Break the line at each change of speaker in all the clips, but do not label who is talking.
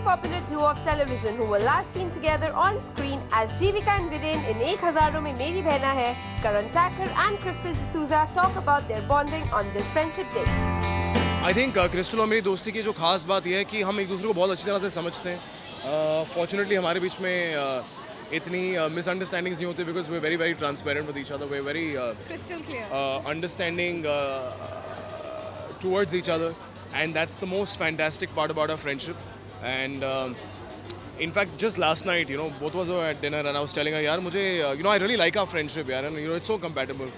popular duo of television who were last seen together on screen as Jeevika and Viren in Ek Hazaron Mein Meri Behna Hai, Karan Thakur and Crystal D'Souza talk about their bonding on this friendship day.
I think crystal और मेरी दोस्ती की जो खास बात यह है कि हम एक दूसरे को बहुत अच्छी तरह से समझते हैं. फॉर्चुनेटली हमारे बीच में इतनी मिसअंडरस्टैंडिंग्स नहीं होती because we very transparent with each other. We very
crystal clear
understanding towards each other, and that's the most fantastic part about our friendship. And in fact, just last night, both of us were at dinner, and I was telling her, yaar, mujhe, I really like our friendship, yaar, and it's so compatible.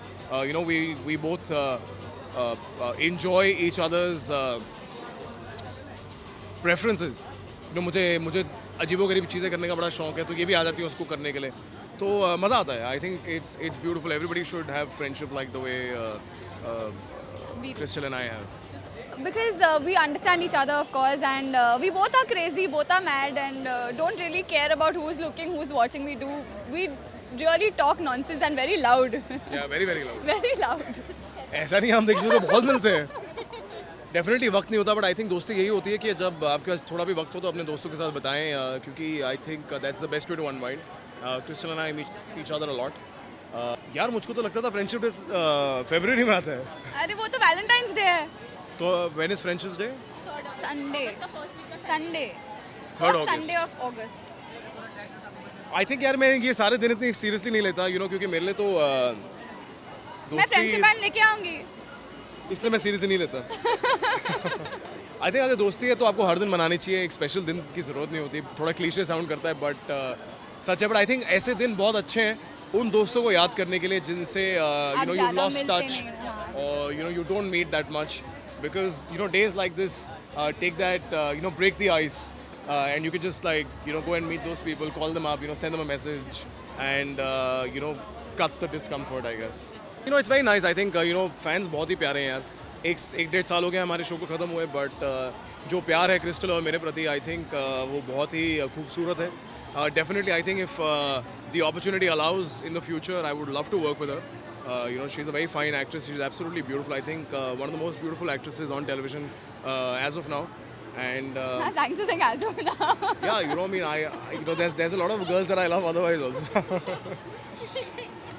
We both enjoy each other's preferences. मुझे अजीबोगरीब चीज़ें करने का बड़ा शौक है, तो ये भी आ जाती है उसको करने के लिए, तो मज़ा आता है. I think it's beautiful. Everybody should have friendship like the way Crystal and I have.
because we understand each other, of course, and we both are crazy, both are mad, and don't really care about who's looking, who's watching. We really talk nonsense and very loud.
Yeah, very loud.
Very loud.
ऐसा नहीं, हम एक दूसरे को बहुत मिलते हैं. Definitely वक्त नहीं होता, बट आई थिंक दोस्ती यही होती है कि जब आपके पास थोड़ा भी वक्त हो तो अपने दोस्तों के साथ बताएं, क्योंकि I think that's the best way to unwind. Crystal and I meet each other a lot. यार मुझको तो लगता था फ्रेंडशिप डे फरवरी में आता है.
अरे वो तो वैलेंटाइंस डे है.
तो when is friendships day?
Sunday
3rd August.
Sunday off August.
I think यार मैं ये सारे दिन इतनी सीरियसली नहीं लेता, क्योंकि मेरे लिए तो
मैं फ्रेंडशिप बैंड लेके आऊंगी.
इसलिए मैं सीरियसली नहीं लेता. आई थिंक अगर दोस्ती है तो आपको हर दिन मनानी चाहिए, एक स्पेशल दिन की ज़रूरत नहीं होती. थोड़ा क्लीशे साउंड करता है, बट सच है. बट आई थिंक ऐसे दिन बहुत अच्छे हैं उन दोस्तों को याद करने के लिए जिनसे यू लॉस्ट टच, और you don't meet that much, because days like this take that break the ice, and you can just go and meet those people, call them up, send them a message, and cut the discomfort, I guess. It's very nice. I think fans बहुत ही प्यारे हैं यार. एक डेढ़ साल हो गया हमारे शो को ख़त्म हुए, बट जो प्यार है क्रिस्टल और मेरे प्रति, आई थिंक वो बहुत ही खूबसूरत है. Definitely, I think if the opportunity allows in the future, I would love to work with her. She's a very fine actress. She's absolutely beautiful. I think one of the most beautiful actresses on television as of now. And
Thanks for saying as of now.
yeah, there's a lot of girls that I love otherwise also.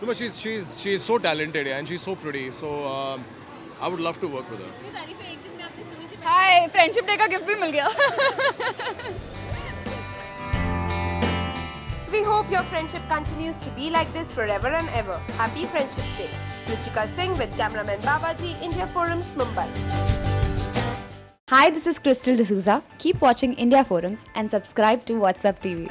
No, but she's so talented, and she's so pretty. So I would love to work with her.
Hi, friendship day का gift भी मिल गया.
We hope your friendship continues to be like this forever and ever. Happy Friendship Day. Ruchika Singh with cameraman Babaji, India Forums, Mumbai.
Hi, this is Crystal D'Souza. Keep watching India Forums and subscribe to WhatsApp TV.